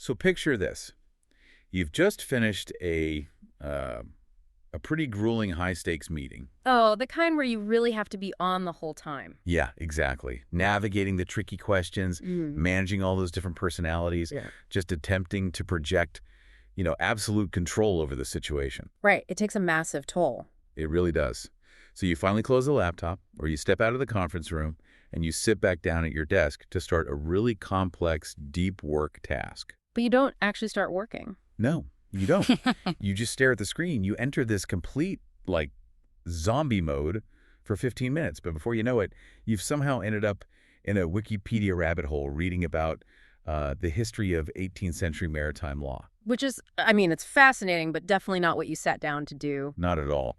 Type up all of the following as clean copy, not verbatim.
So picture this. You've just finished a pretty grueling high-stakes meeting. Oh, the kind where you really have to be on the whole time. Yeah, exactly. Navigating the tricky questions, managing all those different personalities, Yeah. just attempting to project, absolute control over the situation. Right. It takes a massive toll. It really does. So you finally close the laptop, or you step out of the conference room, and you sit back down at your desk to start a really complex, deep work task. But you don't actually start working. No, you don't. You just stare at the screen. You enter this complete, zombie mode for 15 minutes. But before you know it, you've somehow ended up in a Wikipedia rabbit hole reading about the history of 18th century maritime law. Which is, it's fascinating, but definitely not what you sat down to do. Not at all.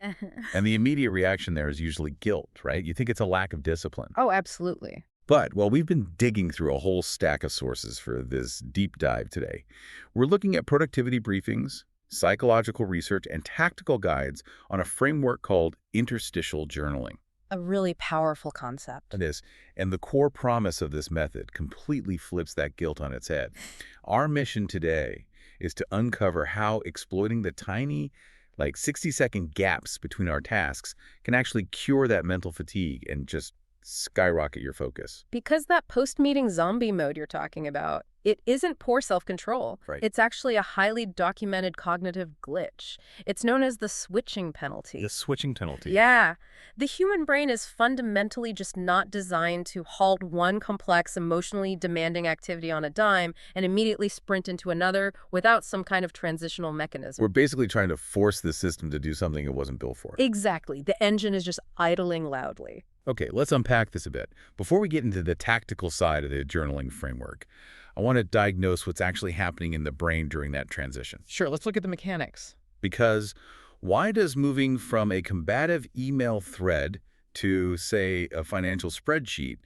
And the immediate reaction there is usually guilt, right? You think it's a lack of discipline. Oh, absolutely. But, we've been digging through a whole stack of sources for this deep dive today. We're looking at productivity briefings, psychological research, and tactical guides on a framework called interstitial journaling. A really powerful concept. It is. And the core promise of this method completely flips that guilt on its head. Our mission today is to uncover how exploiting the tiny, 60-second gaps between our tasks can actually cure that mental fatigue and just skyrocket your focus. Because that post-meeting zombie mode you're talking about, it isn't poor self-control. Right. It's actually a highly documented cognitive glitch. It's known as the switching penalty. The switching penalty. Yeah. The human brain is fundamentally just not designed to halt one complex, emotionally demanding activity on a dime and immediately sprint into another without some kind of transitional mechanism. We're basically trying to force the system to do something it wasn't built for. Exactly. The engine is just idling loudly. Okay, let's unpack this a bit. Before we get into the tactical side of the journaling framework, I want to diagnose what's actually happening in the brain during that transition. Sure, let's look at the mechanics. Because why does moving from a combative email thread to, say, a financial spreadsheet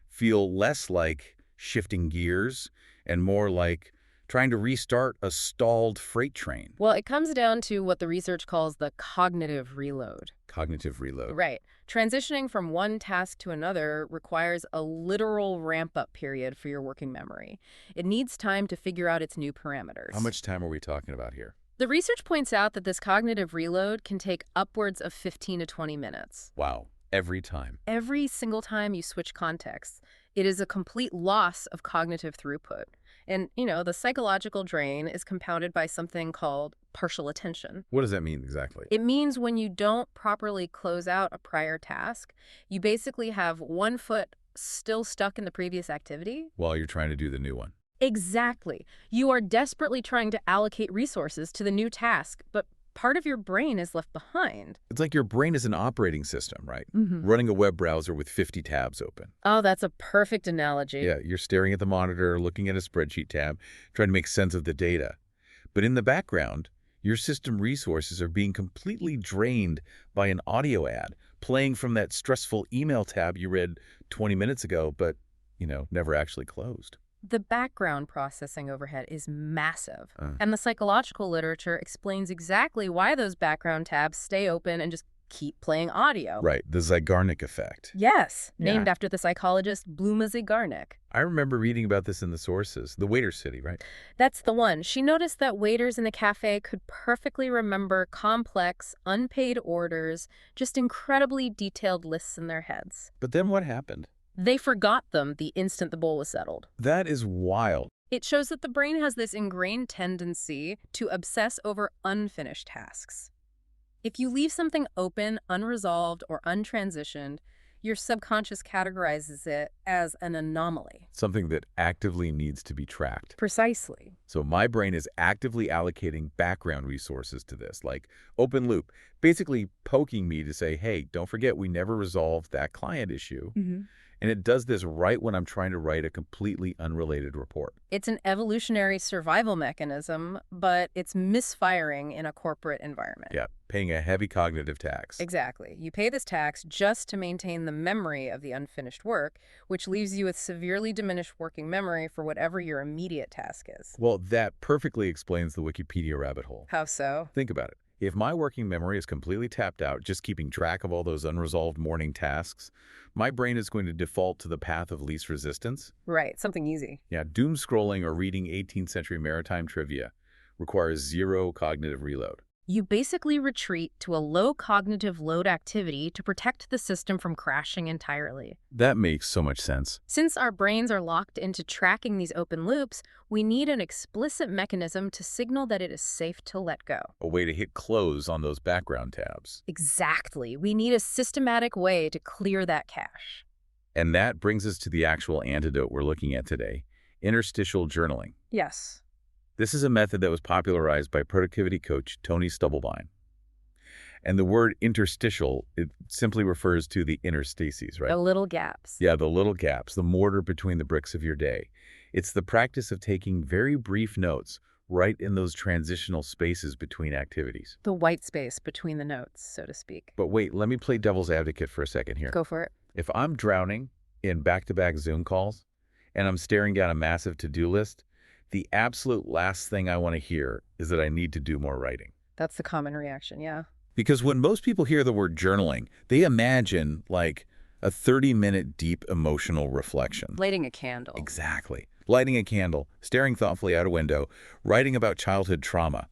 feel less like shifting gears and more like trying to restart a stalled freight train? Well, it comes down to what the research calls the cognitive reload. Cognitive reload. Right. Transitioning from one task to another requires a literal ramp-up period for your working memory. It needs time to figure out its new parameters. How much time are we talking about here? The research points out that this cognitive reload can take upwards of 15 to 20 minutes. Wow. Every time. Every single time you switch contexts, it is a complete loss of cognitive throughput. And, the psychological drain is compounded by something called partial attention. What does that mean exactly? It means when you don't properly close out a prior task, you basically have one foot still stuck in the previous activity. While you're trying to do the new one. Exactly. You are desperately trying to allocate resources to the new task, but part of your brain is left behind. It's like your brain is an operating system, right? Running a web browser with 50 tabs open. Oh, that's a perfect analogy. Yeah, you're staring at the monitor, looking at a spreadsheet tab, trying to make sense of the data. But in the background, your system resources are being completely drained by an audio ad playing from that stressful email tab you read 20 minutes ago, but, never actually closed. The background processing overhead is massive, and the psychological literature explains exactly why those background tabs stay open and just keep playing audio. Right, the Zeigarnik effect. Yes, Yeah. named after the psychologist Bluma Zeigarnik. I remember reading about this in the sources. The Waiter City, right? That's the one. She noticed that waiters in the cafe could perfectly remember complex, unpaid orders, just incredibly detailed lists in their heads. But then what happened? They forgot them the instant the bowl was settled. That is wild. It shows that the brain has this ingrained tendency to obsess over unfinished tasks. If you leave something open, unresolved, or untransitioned, your subconscious categorizes it as an anomaly. Something that actively needs to be tracked. Precisely. So my brain is actively allocating background resources to this, like open loop, basically poking me to say, hey, don't forget we never resolved that client issue. And it does this right when I'm trying to write a completely unrelated report. It's an evolutionary survival mechanism, but it's misfiring in a corporate environment. Yeah, paying a heavy cognitive tax. Exactly. You pay this tax just to maintain the memory of the unfinished work, which leaves you with severely diminished working memory for whatever your immediate task is. Well, that perfectly explains the Wikipedia rabbit hole. How so? Think about it. If my working memory is completely tapped out, just keeping track of all those unresolved morning tasks, my brain is going to default to the path of least resistance. Right, something easy. Yeah, doom scrolling or reading 18th century maritime trivia requires zero cognitive reload. You basically retreat to a low cognitive load activity to protect the system from crashing entirely. That makes so much sense. Since our brains are locked into tracking these open loops, we need an explicit mechanism to signal that it is safe to let go. A way to hit close on those background tabs. Exactly. We need a systematic way to clear that cache. And that brings us to the actual antidote we're looking at today, interstitial journaling. Yes. This is a method that was popularized by productivity coach Tony Stubblebine. And the word interstitial, it simply refers to the interstices, right? The little gaps. Yeah, the little gaps, the mortar between the bricks of your day. It's the practice of taking very brief notes right in those transitional spaces between activities. The white space between the notes, so to speak. But wait, let me play devil's advocate for a second here. Go for it. If I'm drowning in back-to-back Zoom calls and I'm staring down a massive to-do list, the absolute last thing I want to hear is that I need to do more writing. That's the common reaction, yeah. Because when most people hear the word journaling, they imagine like a 30-minute deep emotional reflection. Lighting a candle. Exactly. Lighting a candle, staring thoughtfully out a window, writing about childhood trauma.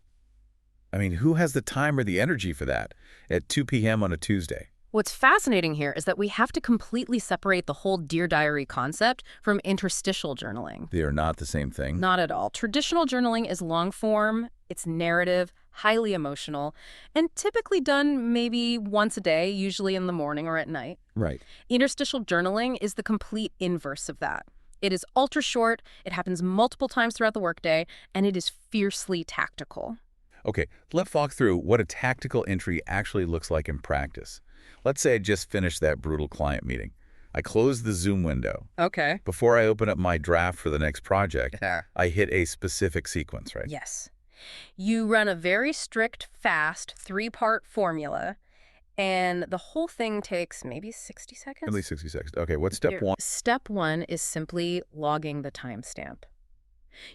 I mean, who has the time or the energy for that at 2 p.m. on a Tuesday? What's fascinating here is that we have to completely separate the whole Dear Diary concept from interstitial journaling. They are not the same thing. Not at all. Traditional journaling is long form, it's narrative, highly emotional, and typically done maybe once a day, usually in the morning or at night. Right. Interstitial journaling is the complete inverse of that. It is ultra short, it happens multiple times throughout the workday, and it is fiercely tactical. Okay, let's walk through what a tactical entry actually looks like in practice. Let's say I just finished that brutal client meeting. I close the Zoom window. Okay. Before I open up my draft for the next project, Yeah. I hit a specific sequence, right? Yes. You run a very strict, fast, 3-part formula, and the whole thing takes maybe 60 seconds? At least 60 seconds. Okay, what's step one? Step 1 is simply logging the timestamp.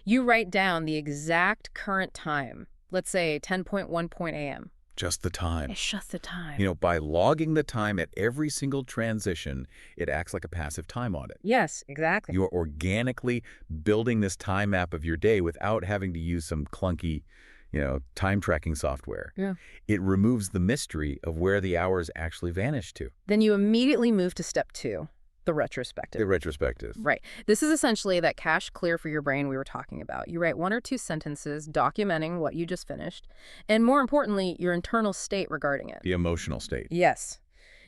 You write down the exact current time, let's say 10:1 a.m. Just the time. It's just the time. You know, by logging the time at every single transition, it acts like a passive time audit. Yes, exactly. You are organically building this time map of your day without having to use some clunky, time tracking software. Yeah. It removes the mystery of where the hours actually vanish to. Then you immediately move to step 2, the retrospective. The retrospective. Right. This is essentially that cache clear for your brain we were talking about. You write 1 or 2 sentences documenting what you just finished, and more importantly, your internal state regarding it. The emotional state. Yes.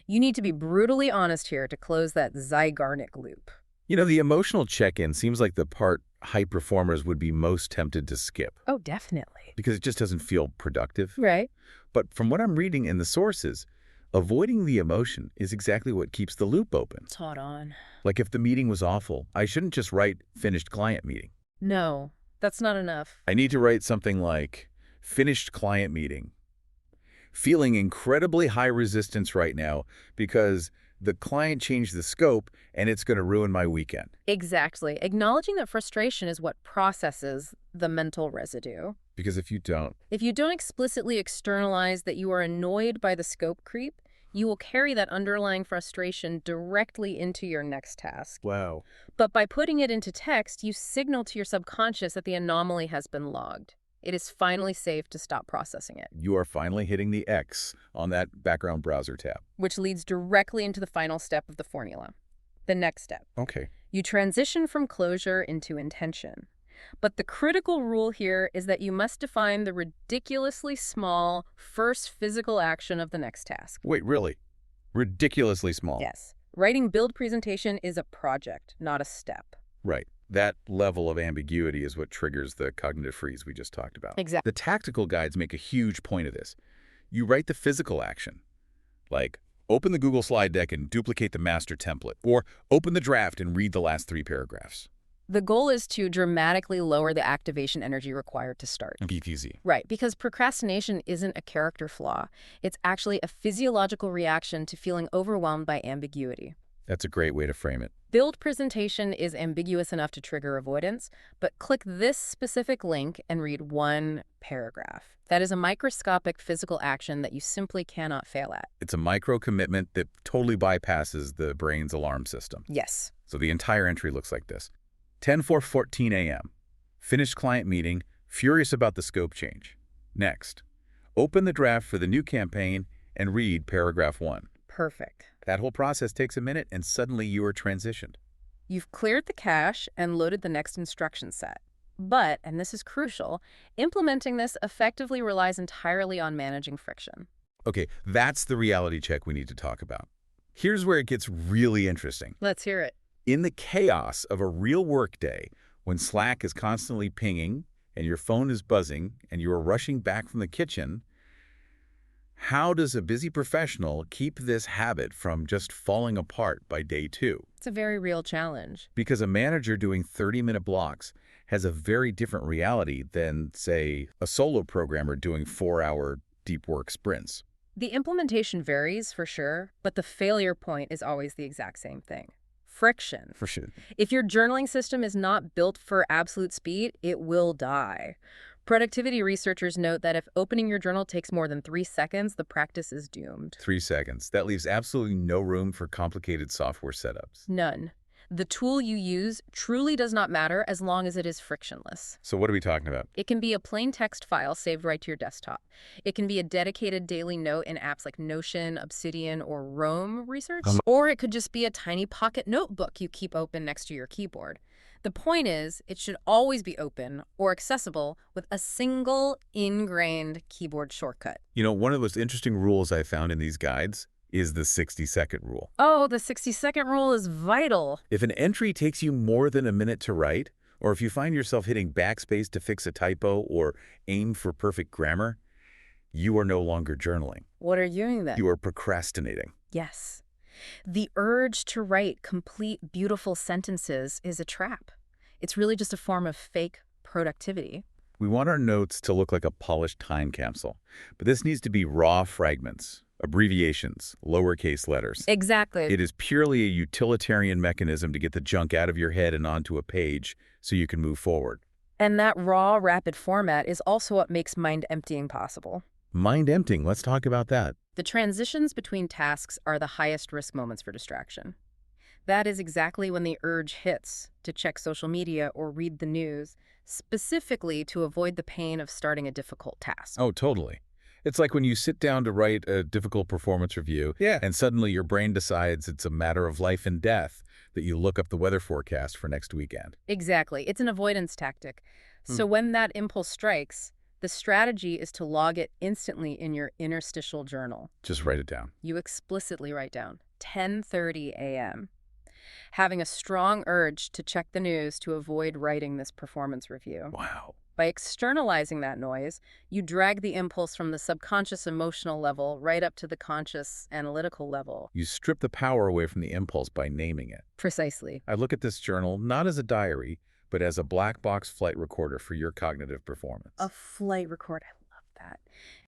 You need to be brutally honest here to close that Zygarnik loop. The emotional check-in seems like the part high performers would be most tempted to skip Oh, definitely. because it just doesn't feel productive. Right. But from what I'm reading in the sources, avoiding the emotion is exactly what keeps the loop open. Taught on. Like if the meeting was awful, I shouldn't just write finished client meeting. No, that's not enough. I need to write something like finished client meeting. Feeling incredibly high resistance right now because the client changed the scope and it's going to ruin my weekend. Exactly. Acknowledging that frustration is what processes the mental residue. Because if you don't, If you don't explicitly externalize that you are annoyed by the scope creep, you will carry that underlying frustration directly into your next task. wow. But by putting it into text, you signal to your subconscious that the anomaly has been logged. It is finally safe to stop processing it, You are finally hitting the X on that background browser tab. which leads directly into the final step of the formula. The next step. Okay. You transition from closure into intention. But the critical rule here is that you must define the ridiculously small first physical action of the next task. Wait, really? Ridiculously small. Yes. Writing build presentation is a project, not a step. Right. That level of ambiguity is what triggers the cognitive freeze we just talked about. Exactly. The tactical guides make a huge point of this. You write the physical action, like open the Google slide deck and duplicate the master template, or open the draft and read the last 3 paragraphs. The goal is to dramatically lower the activation energy required to start. BTZ. Right, because procrastination isn't a character flaw. It's actually a physiological reaction to feeling overwhelmed by ambiguity. That's a great way to frame it. Build presentation is ambiguous enough to trigger avoidance, but click this specific link and read one paragraph. That is a microscopic physical action that you simply cannot fail at. It's a micro commitment that totally bypasses the brain's alarm system. Yes. So the entire entry looks like this. 10:14 a.m. Finished client meeting, furious about the scope change. Next, open the draft for the new campaign and read paragraph 1. Perfect. That whole process takes a minute and suddenly you are transitioned. You've cleared the cache and loaded the next instruction set. But, and this is crucial, implementing this effectively relies entirely on managing friction. Okay, that's the reality check we need to talk about. Here's where it gets really interesting. Let's hear it. In the chaos of a real workday, when Slack is constantly pinging and your phone is buzzing and you are rushing back from the kitchen, how does a busy professional keep this habit from just falling apart by day 2? It's a very real challenge. Because a manager doing 30-minute blocks has a very different reality than, say, a solo programmer doing 4-hour deep work sprints. The implementation varies for sure, but the failure point is always the exact same thing. Friction. For sure. If your journaling system is not built for absolute speed, it will die. Productivity researchers note that if opening your journal takes more than 3 seconds, the practice is doomed. 3 seconds. That leaves absolutely no room for complicated software setups. None. The tool you use truly does not matter as long as it is frictionless. So what are we talking about? It can be a plain text file saved right to your desktop. It can be a dedicated daily note in apps like Notion, Obsidian, or Roam Research. Or it could just be a tiny pocket notebook you keep open next to your keyboard. The point is, it should always be open or accessible with a single ingrained keyboard shortcut. You know, one of the most interesting rules I found in these guides is the 60-second rule. Oh, the 60-second rule is vital. If an entry takes you more than a minute to write, or if you find yourself hitting backspace to fix a typo or aim for perfect grammar, you are no longer journaling. What are you doing then? You are procrastinating. Yes. The urge to write complete, beautiful sentences is a trap. It's really just a form of fake productivity. We want our notes to look like a polished time capsule, but this needs to be raw fragments, abbreviations, lowercase letters. Exactly. It is purely a utilitarian mechanism to get the junk out of your head and onto a page so you can move forward. And that raw, rapid format is also what makes mind emptying possible. Mind emptying, let's talk about that. The transitions between tasks are the highest risk moments for distraction. That is exactly when the urge hits to check social media or read the news, specifically to avoid the pain of starting a difficult task. Oh, totally. It's like when you sit down to write a difficult performance review, and suddenly your brain decides it's a matter of life and death that you look up the weather forecast for next weekend. Exactly. It's an avoidance tactic. So when that impulse strikes, the strategy is to log it instantly in your interstitial journal. Just write it down. You explicitly write down 10:30 a.m. Having a strong urge to check the news to avoid writing this performance review. Wow. By externalizing that noise, you drag the impulse from the subconscious emotional level right up to the conscious analytical level. You strip the power away from the impulse by naming it. Precisely. I look at this journal not as a diary, but as a black box flight recorder for your cognitive performance. A flight record. I love that.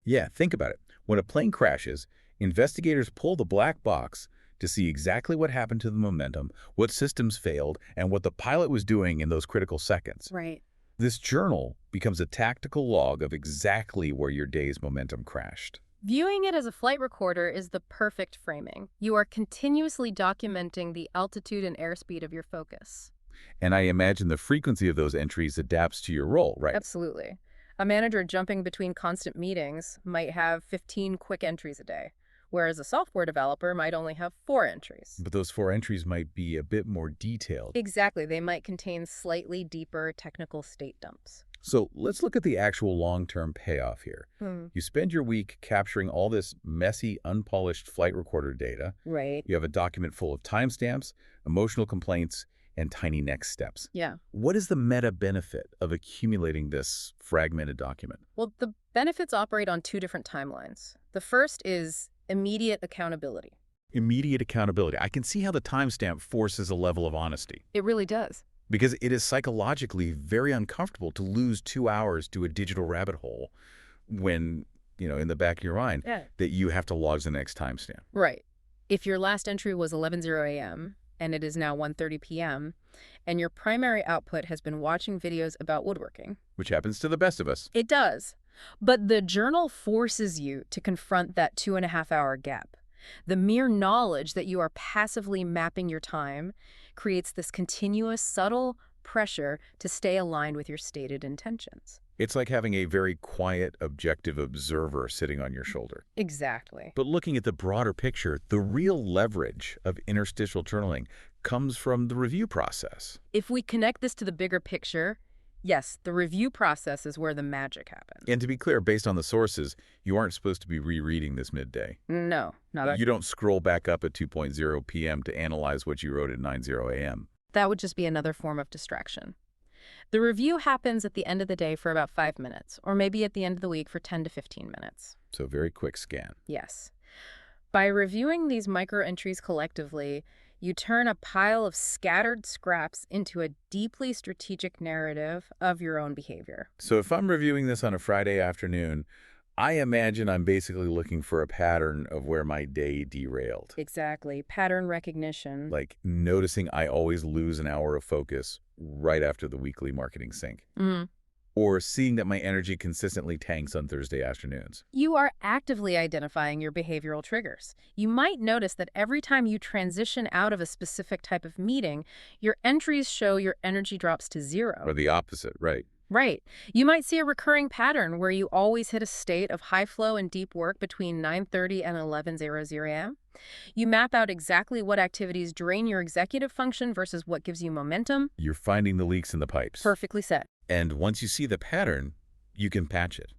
Yeah, think about it. When a plane crashes, investigators pull the black box to see exactly what happened to the momentum, what systems failed, and what the pilot was doing in those critical seconds. Right. This journal becomes a tactical log of exactly where your day's momentum crashed. Viewing it as a flight recorder is the perfect framing. You are continuously documenting the altitude and airspeed of your focus. And I imagine the frequency of those entries adapts to your role, right? Absolutely. A manager jumping between constant meetings might have 15 quick entries a day, whereas a software developer might only have 4 entries. But those 4 entries might be a bit more detailed. Exactly. They might contain slightly deeper technical state dumps. So let's look at the actual long-term payoff here. You spend your week capturing all this messy, unpolished flight recorder data. Right. You have a document full of timestamps, emotional complaints, and tiny next steps. Yeah. What is the meta benefit of accumulating this fragmented document? Well, the benefits operate on 2 different timelines. The first is immediate accountability. Immediate accountability. I can see how the timestamp forces a level of honesty. It really does. Because it is psychologically very uncomfortable to lose 2 hours to a digital rabbit hole when, in the back of your mind, that you have to log the next timestamp. Right. If your last entry was 11:00 a.m., and it is now 1:30 p.m., and your primary output has been watching videos about woodworking. Which happens to the best of us. It does. But the journal forces you to confront that 2.5-hour gap. The mere knowledge that you are passively mapping your time creates this continuous, subtle pressure to stay aligned with your stated intentions. It's like having a very quiet, objective observer sitting on your shoulder. Exactly. But looking at the broader picture, the real leverage of interstitial journaling comes from the review process. If we connect this to the bigger picture, yes, the review process is where the magic happens. And to be clear, based on the sources, you aren't supposed to be rereading this midday. No, not at You don't scroll back up at 2:0 p.m. to analyze what you wrote at 9:0 a.m. That would just be another form of distraction. The review happens at the end of the day for about 5 minutes, or maybe at the end of the week for 10 to 15 minutes. So very quick scan. Yes. By reviewing these micro-entries collectively, you turn a pile of scattered scraps into a deeply strategic narrative of your own behavior. So if I'm reviewing this on a Friday afternoon, I imagine I'm basically looking for a pattern of where my day derailed. Exactly. Pattern recognition. Like noticing I always lose an hour of focus right after the weekly marketing sync. Mhm. Or seeing that my energy consistently tanks on Thursday afternoons. You are actively identifying your behavioral triggers. You might notice that every time you transition out of a specific type of meeting, your entries show your energy drops to 0. Or the opposite, right? Right. You might see a recurring pattern where you always hit a state of high flow and deep work between 9:30 and 11:00 a.m. You map out exactly what activities drain your executive function versus what gives you momentum. You're finding the leaks in the pipes. Perfectly said. And once you see the pattern, you can patch it.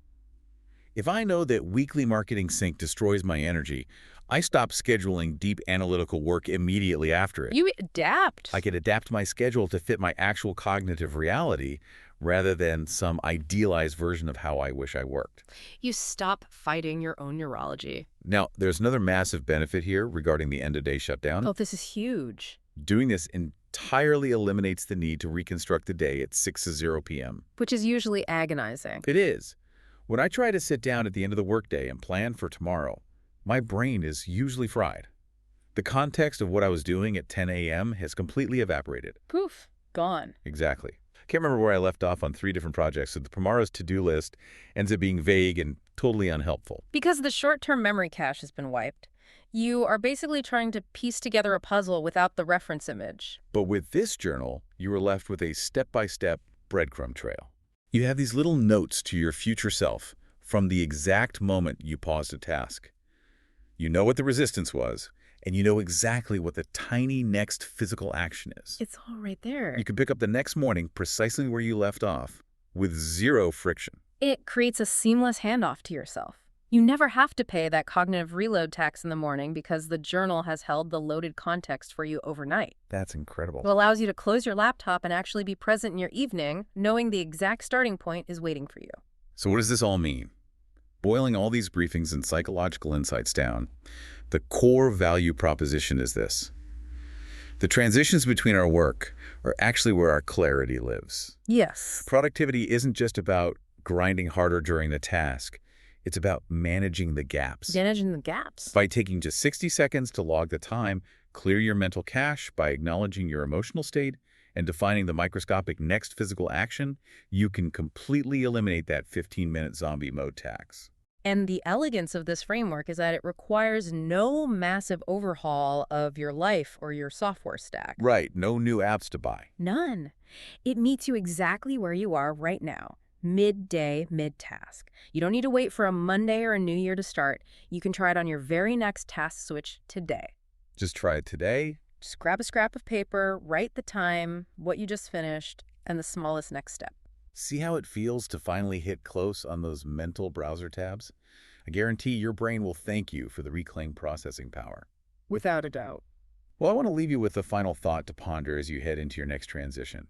If I know that weekly marketing sync destroys my energy, I stop scheduling deep analytical work immediately after it. You adapt. I can adapt my schedule to fit my actual cognitive reality rather than some idealized version of how I wish I worked. You stop fighting your own neurology. Now, there's another massive benefit here regarding the end-of-day shutdown. Oh, this is huge. Doing this entirely eliminates the need to reconstruct the day at 6:0 p.m. Which is usually agonizing. It is. When I try to sit down at the end of the workday and plan for tomorrow, my brain is usually fried. The context of what I was doing at 10 a.m. has completely evaporated. Poof, gone. Exactly. Can't remember where I left off on 3 different projects, so tomorrow's to-do list ends up being vague and totally unhelpful. Because the short-term memory cache has been wiped. You are basically trying to piece together a puzzle without the reference image. But with this journal, you are left with a step-by-step breadcrumb trail. You have these little notes to your future self from the exact moment you paused a task. You know what the resistance was, and you know exactly what the tiny next physical action is. It's all right there. You can pick up the next morning precisely where you left off with 0 friction. It creates a seamless handoff to yourself. You never have to pay that cognitive reload tax in the morning because the journal has held the loaded context for you overnight. That's incredible. It allows you to close your laptop and actually be present in your evening, knowing the exact starting point is waiting for you. So what does this all mean? Boiling all these briefings and psychological insights down, the core value proposition is this. The transitions between our work are actually where our clarity lives. Yes. Productivity isn't just about grinding harder during the task. It's about managing the gaps. Managing the gaps. By taking just 60 seconds to log the time, clear your mental cache by acknowledging your emotional state and defining the microscopic next physical action, you can completely eliminate that 15-minute zombie mode tax. And the elegance of this framework is that it requires no massive overhaul of your life or your software stack. Right, no new apps to buy. None. It meets you exactly where you are right now. Midday, mid-task. You don't need to wait for a Monday or a New Year to start. You can try it on your very next task switch today. Just try it today. Just grab a scrap of paper, write the time, what you just finished, and the smallest next step. See how it feels to finally hit close on those mental browser tabs? I guarantee your brain will thank you for the reclaimed processing power. Without a doubt. Well, I want to leave you with a final thought to ponder as you head into your next transition.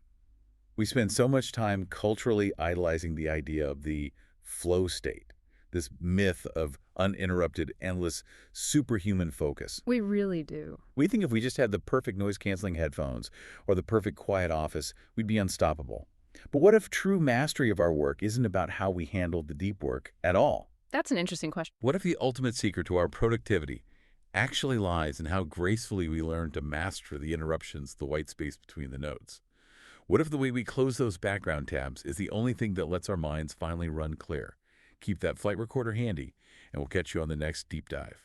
We spend so much time culturally idolizing the idea of the flow state, this myth of uninterrupted, endless, superhuman focus. We really do. We think if we just had the perfect noise-canceling headphones or the perfect quiet office, we'd be unstoppable. But what if true mastery of our work isn't about how we handle the deep work at all? That's an interesting question. What if the ultimate secret to our productivity actually lies in how gracefully we learn to master the interruptions, the white space between the notes. What if the way we close those background tabs is the only thing that lets our minds finally run clear? Keep that flight recorder handy, and we'll catch you on the next deep dive.